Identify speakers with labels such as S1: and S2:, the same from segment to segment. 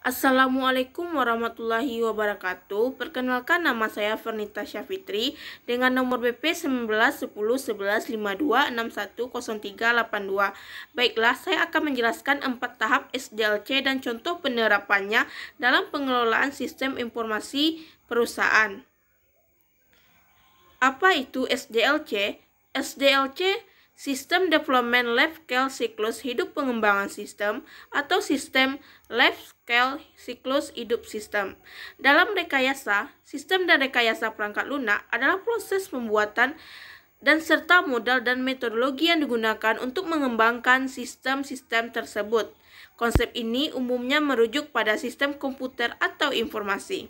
S1: Assalamualaikum warahmatullahi wabarakatuh. Perkenalkan, nama saya Fernita Syafitri dengan nomor BP 19101152610382. Baiklah, saya akan menjelaskan 4 tahap SDLC dan contoh penerapannya dalam pengelolaan sistem informasi perusahaan. Apa itu SDLC? SDLC System Development Life Cycle hidup pengembangan sistem atau sistem Life Cycle hidup sistem. Dalam rekayasa, sistem dan rekayasa perangkat lunak adalah proses pembuatan dan serta modal dan metodologi yang digunakan untuk mengembangkan sistem-sistem tersebut. Konsep ini umumnya merujuk pada sistem komputer atau informasi.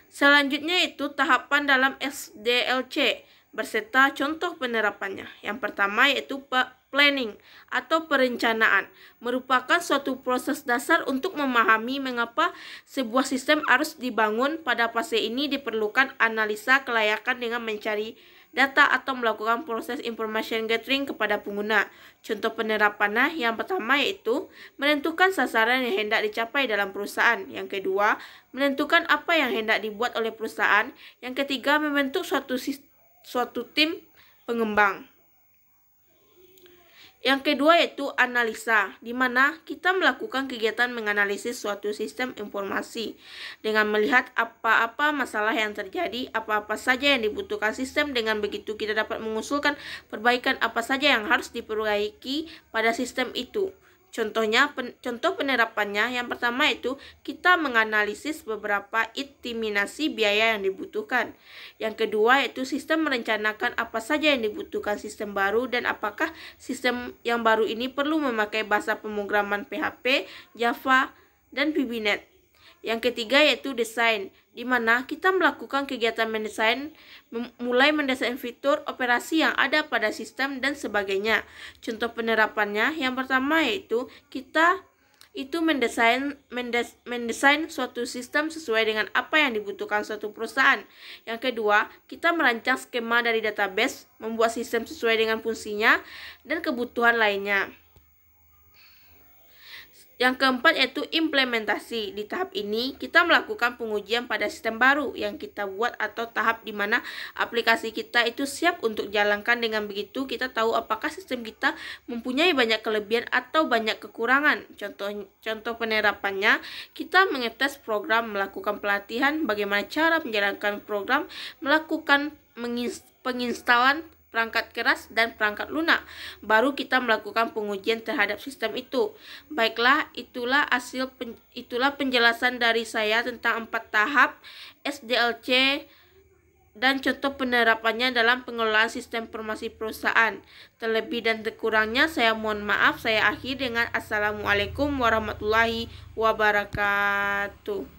S1: Selanjutnya itu tahapan dalam SDLC berserta contoh penerapannya. Yang pertama yaitu planning atau perencanaan, merupakan suatu proses dasar untuk memahami mengapa sebuah sistem harus dibangun. Pada fase ini diperlukan analisa kelayakan dengan mencari data atau melakukan proses information gathering kepada pengguna. Contoh penerapannya yang pertama yaitu menentukan sasaran yang hendak dicapai dalam perusahaan. Yang kedua, menentukan apa yang hendak dibuat oleh perusahaan. Yang ketiga, membentuk suatu tim pengembang. Yang kedua yaitu analisa, di mana kita melakukan kegiatan menganalisis suatu sistem informasi dengan melihat apa-apa masalah yang terjadi, apa-apa saja yang dibutuhkan sistem. Dengan begitu kita dapat mengusulkan perbaikan apa saja yang harus diperbaiki pada sistem itu. Contoh penerapannya yang pertama itu kita menganalisis beberapa estimasi biaya yang dibutuhkan. Yang kedua yaitu sistem merencanakan apa saja yang dibutuhkan sistem baru dan apakah sistem yang baru ini perlu memakai bahasa pemrograman PHP, Java, dan VBNet. Yang ketiga yaitu desain, di mana kita melakukan kegiatan mendesain, mulai mendesain fitur operasi yang ada pada sistem dan sebagainya. Contoh penerapannya yang pertama yaitu kita mendesain suatu sistem sesuai dengan apa yang dibutuhkan suatu perusahaan. Yang kedua, kita merancang skema dari database, membuat sistem sesuai dengan fungsinya dan kebutuhan lainnya. Yang keempat yaitu implementasi. Di tahap ini kita melakukan pengujian pada sistem baru yang kita buat atau tahap di mana aplikasi kita itu siap untuk jalankan. Dengan begitu kita tahu apakah sistem kita mempunyai banyak kelebihan atau banyak kekurangan. Contoh penerapannya, kita mengetes program, melakukan pelatihan bagaimana cara menjalankan program, melakukan penginstalan perangkat keras dan perangkat lunak. Baru kita melakukan pengujian terhadap sistem itu. Baiklah, itulah penjelasan dari saya tentang 4 tahap SDLC dan contoh penerapannya dalam pengelolaan sistem informasi perusahaan. Terlebih dan terkurangnya saya mohon maaf. Saya akhiri dengan Assalamualaikum warahmatullahi wabarakatuh.